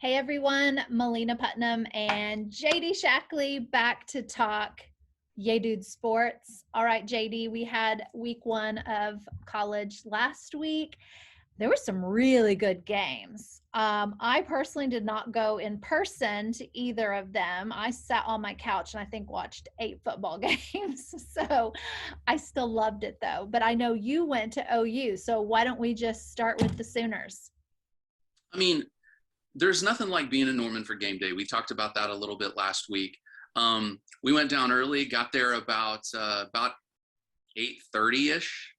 Hey everyone, Malena Putnam and JD Shaklee back to talk Yay Dude Sports. All right, JD, we had week one of college last week. There were some really good games. I personally did not go in person to either of them. I sat on my couch and I think watched 8 football games. So I still loved it though. But I know you went to OU. So why don't we just start with the Sooners? I mean, there's nothing like being in Norman for game day. We talked about that a little bit last week. We went down early, got there about 8:30 ish.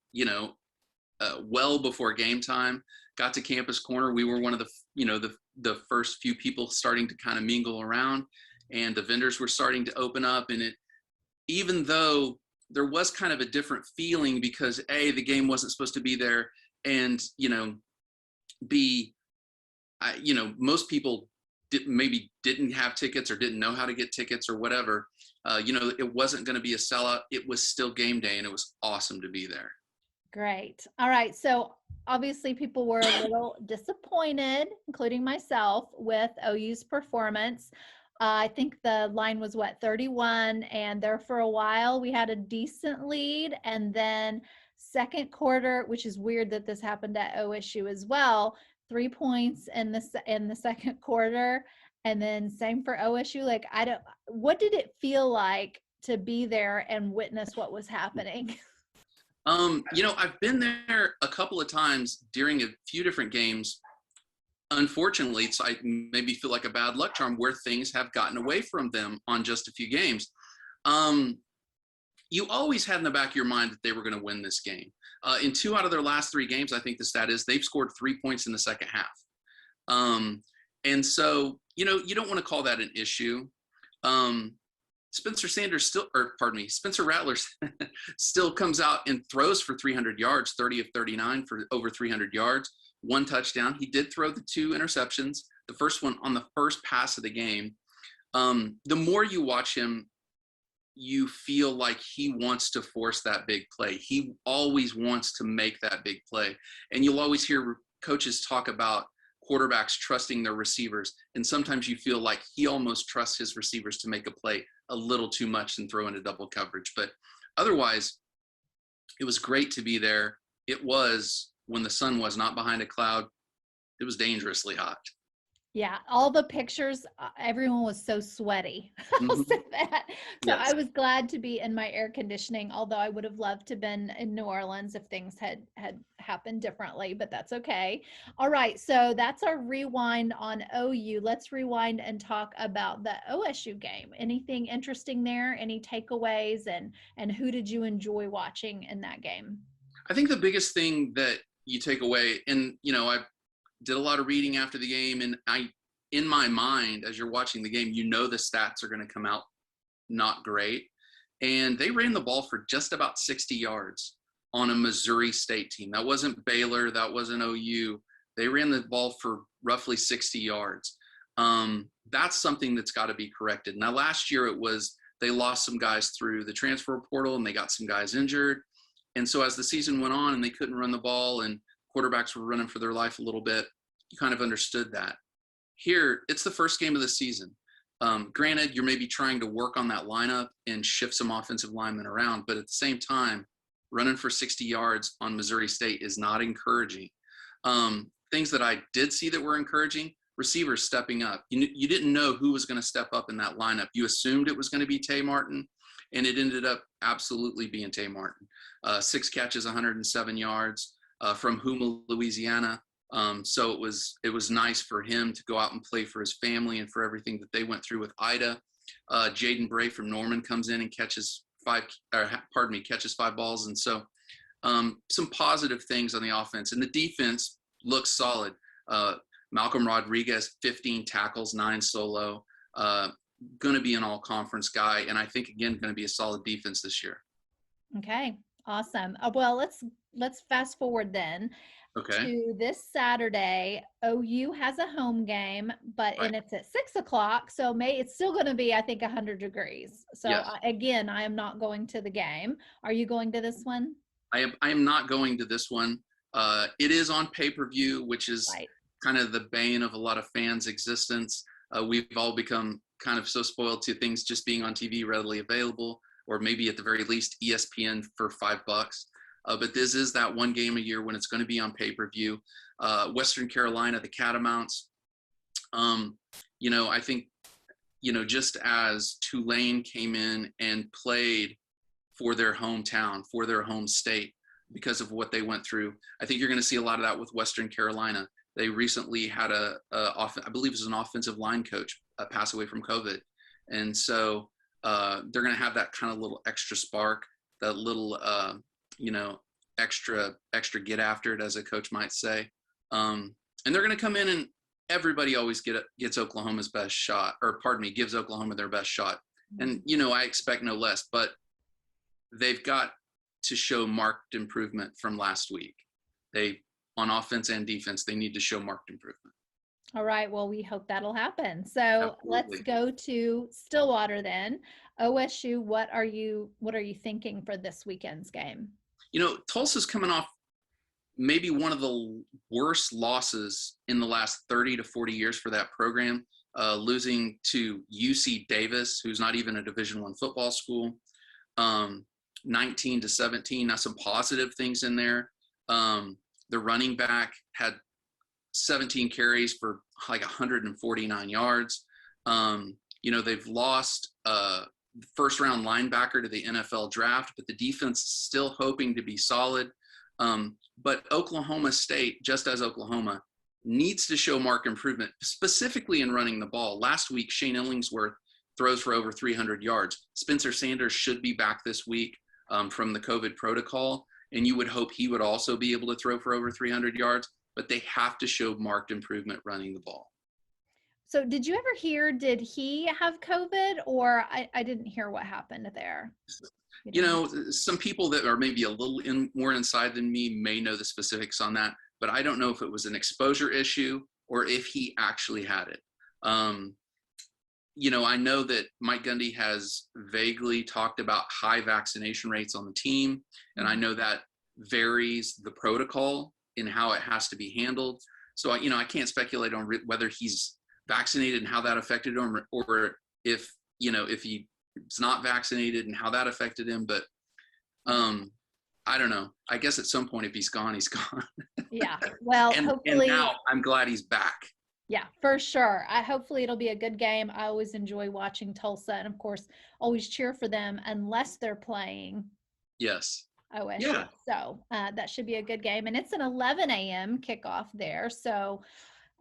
Well before game time. Got to Campus Corner. We were one of the first few people starting to kind of mingle around, and the vendors were starting to open up. And even though there was kind of a different feeling because the game wasn't supposed to be there, and b most people maybe didn't have tickets or didn't know how to get tickets or whatever. It wasn't going to be a sellout. It was still game day, and it was awesome to be there. Great. All right. So obviously people were a little disappointed, including myself, with OU's performance. I think the line was 31, and there for a while we had a decent lead, and then second quarter, which is weird that this happened at OSU as well, 3 points in the second quarter, and then same for OSU. Like, what did it feel like to be there and witness what was happening? I've been there a couple of times during a few different games. Unfortunately, it's I maybe feel like a bad luck charm where things have gotten away from them on just a few games. You always had in the back of your mind that they were going to win this game. In 2 out of their last 3 games, I think the stat is they've scored 3 points in the second half. And so, you don't want to call that an issue. Spencer Rattler still comes out and throws for 300 yards, 30 of 39 for over 300 yards, 1 touchdown. He did throw the 2 interceptions, the first one on the first pass of the game. The more you watch him, you feel like he wants to force that big play. He always wants to make that big play. And you'll always hear coaches talk about quarterbacks trusting their receivers. And sometimes you feel like he almost trusts his receivers to make a play a little too much and throw into double coverage. But otherwise, it was great to be there. It was, when the sun was not behind a cloud, it was dangerously hot. Yeah, all the pictures, everyone was so sweaty. I'll say that. So Yes. I was glad to be in my air conditioning, although I would have loved to have been in New Orleans if things had happened differently, but that's okay. All right, so that's our rewind on OU. Let's rewind and talk about the OSU game. Anything interesting there? Any takeaways, and who did you enjoy watching in that game? I think the biggest thing that you take away, and I did a lot of reading after the game, and in my mind, as you're watching the game, the stats are going to come out not great. And they ran the ball for just about 60 yards on a Missouri State team. That wasn't Baylor. That wasn't OU. They ran the ball for roughly 60 yards. That's something that's got to be corrected. Now, last year they lost some guys through the transfer portal, and they got some guys injured. And so as the season went on and they couldn't run the ball and quarterbacks were running for their life a little bit, you kind of understood that. Here, it's the first game of the season. Granted, you're maybe trying to work on that lineup and shift some offensive linemen around, but at the same time, running for 60 yards on Missouri State is not encouraging. Things that I did see that were encouraging, receivers stepping up. You didn't know who was going to step up in that lineup. You assumed it was going to be Tay Martin, and it ended up absolutely being Tay Martin. 6 catches, 107 yards. From Houma, Louisiana. So it was nice for him to go out and play for his family and for everything that they went through with Ida. Jaden Bray from Norman comes in and catches 5 balls. And so some positive things on the offense. And the defense looks solid. Malcolm Rodriguez, 15 tackles, 9 solo. Going to be an all-conference guy. And I think, again, going to be a solid defense this year. Okay. Awesome. Well, let's fast forward then to this Saturday. OU has a home game, and it's at 6:00. So it's still going to be, I think, 100 degrees. So yes. Again, I am not going to the game. Are you going to this one? I am not going to this one. It is on pay-per-view, which is kind of the bane of a lot of fans' existence. We've all become kind of so spoiled to things just being on TV readily available, or maybe at the very least ESPN for $5. But this is that one game a year when it's going to be on pay-per-view. Western Carolina, the Catamounts. I think, just as Tulane came in and played for their hometown, for their home state, because of what they went through, I think you're going to see a lot of that with Western Carolina. They recently had I believe it was an offensive line coach pass away from COVID. And so they're going to have that kind of little extra spark, that little, extra get after it, as a coach might say. And they're going to come in, and everybody always gets Oklahoma's best shot, or pardon me, gives Oklahoma their best shot. And, I expect no less, but they've got to show marked improvement from last week. On offense and defense, they need to show marked improvement. All right. Well, we hope that'll happen. So Absolutely. Let's go to Stillwater then. OSU, what are you thinking for this weekend's game? Tulsa's coming off maybe one of the worst losses in the last 30 to 40 years for that program, losing to UC Davis, who's not even a Division I football school, 19-17. Now, some positive things in there. The running back had 17 carries for like 149 yards. They've lost first round linebacker to the NFL draft, but the defense is still hoping to be solid. But Oklahoma State, just as Oklahoma, needs to show marked improvement, specifically in running the ball. Last week, Shane Illingsworth throws for over 300 yards. Spencer Sanders should be back this week from the COVID protocol, and you would hope he would also be able to throw for over 300 yards, but they have to show marked improvement running the ball. So did you ever hear, did he have COVID, or I didn't hear what happened there? Some people that are maybe a little more inside than me may know the specifics on that, but I don't know if it was an exposure issue or if he actually had it. I know that Mike Gundy has vaguely talked about high vaccination rates on the team, and I know that varies the protocol in how it has to be handled. So, I can't speculate on whether he's vaccinated and how that affected him, or if he's not vaccinated and how that affected him. But I don't know. I guess at some point, if he's gone, he's gone. Yeah. Well, hopefully. And now I'm glad he's back. Yeah, for sure. Hopefully it'll be a good game. I always enjoy watching Tulsa, and of course, always cheer for them unless they're playing. Yes. OSU. Yeah. So that should be a good game. And it's an 11 a.m. kickoff there. So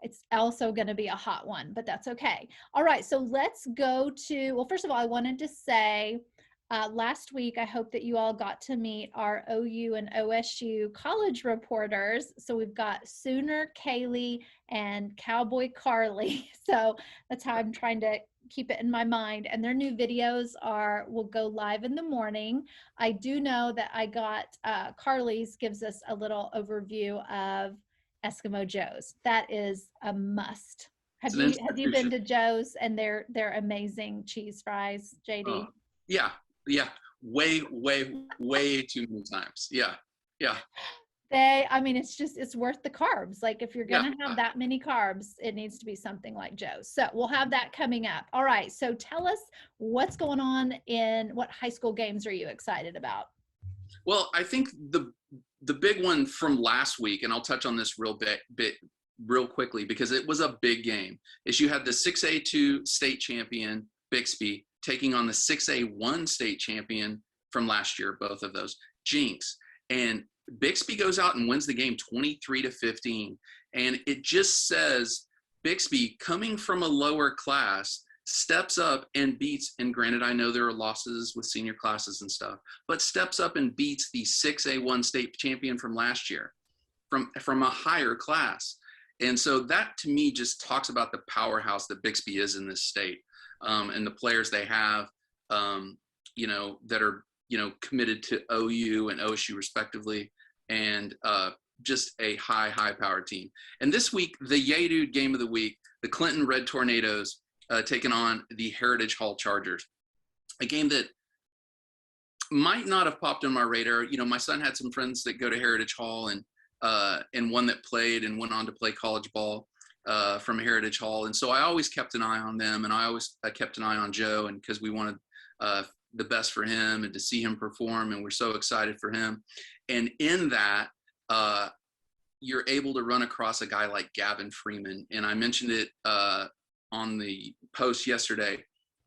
it's also going to be a hot one, but that's okay. All right. So let's go to, well, first of all, I wanted to say last week, I hope that you all got to meet our OU and OSU college reporters. So we've got Sooner Kaylee and Cowboy Carly. So that's how I'm trying to keep it in my mind. And their new videos will go live in the morning. I do know that I got Carly's gives us a little overview of Eskimo Joe's. That is a must. Have you been to Joe's and their amazing cheese fries, JD? Yeah. Way too many times. Yeah. It's worth the carbs. Like if you're going to have that many carbs, it needs to be something like Joe's. So we'll have that coming up. All right. So tell us what's going on what high school games are you excited about? Well, I think the big one from last week, and I'll touch on this real quickly because it was a big game, is you had the 6A2 state champion, Bixby, taking on the 6A1 state champion from last year, both of those, Jinx. And Bixby goes out and wins the game 23-15. And it just says Bixby, coming from a lower class, steps up and beats, and granted, I know there are losses with senior classes and stuff, but steps up and beats the 6A1 state champion from last year from a higher class. And so that to me just talks about the powerhouse that Bixby is in this state, and the players they have, that are, committed to OU and OSU respectively, and just a high powered team. And this week, the Yay Dude game of the week, the Clinton Red Tornadoes taking on the Heritage Hall Chargers, a game that might not have popped on my radar. My son had some friends that go to Heritage Hall, and one that played and went on to play college ball. from Heritage Hall. And so I always kept an eye on them, and I always kept an eye on Joe, and because we wanted the best for him and to see him perform, and we're so excited for him. And in that, you're able to run across a guy like Gavin Freeman. And I mentioned it on the post yesterday,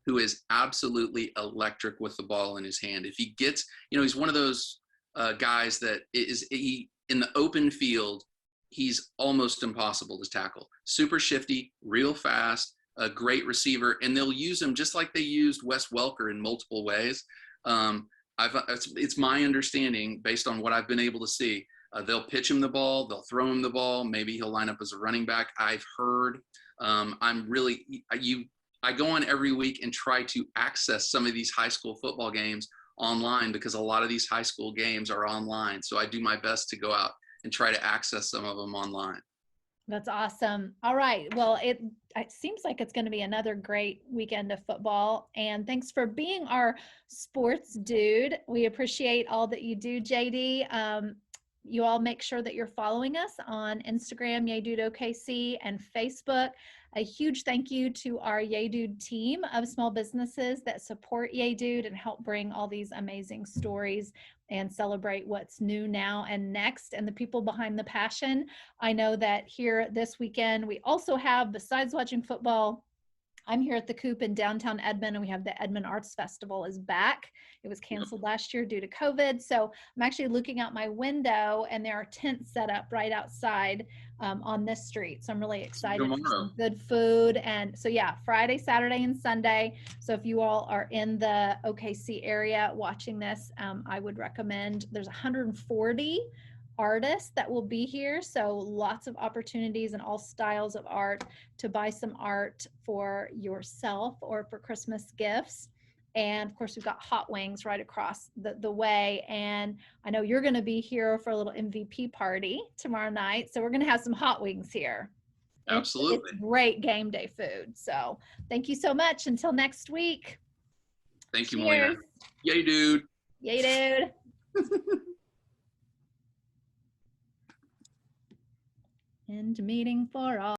who is absolutely electric with the ball in his hand. If he gets, he's one of those guys that in the open field, he's almost impossible to tackle. Super shifty, real fast, a great receiver, and they'll use him just like they used Wes Welker in multiple ways. It's my understanding, based on what I've been able to see, they'll pitch him the ball, they'll throw him the ball, maybe he'll line up as a running back. I've heard. I go on every week and try to access some of these high school football games online, because a lot of these high school games are online. So I do my best to go out and try to access some of them online. That's awesome. All right. Well, it seems like it's going to be another great weekend of football. And thanks for being our sports dude. We appreciate all that you do, JD. You all make sure that you're following us on Instagram, Yay Dude OKC, and Facebook. A huge thank you to our Yay Dude team of small businesses that support Yay Dude and help bring all these amazing stories and celebrate what's new now and next, and the people behind the passion. I know that here this weekend, we also have, besides watching football, I'm here at the Coop in downtown Edmond, and we have the Edmond Arts Festival is back. It was canceled last year due to COVID. So I'm actually looking out my window, and there are tents set up right outside on this street. So I'm really excited for some good food. And so yeah, Friday, Saturday, and Sunday. So if you all are in the OKC area watching this, I would recommend, there's 140 artists that will be here, so lots of opportunities and all styles of art to buy some art for yourself or for Christmas gifts. And of course, we've got Hott Wings right across the way, and I know you're going to be here for a little MVP party tomorrow night, so we're going to have some Hott Wings here. Absolutely. It's great game day food. So thank you so much. Until next week. Thank you, Malena. Yay, dude. Yay, dude. End meeting for all.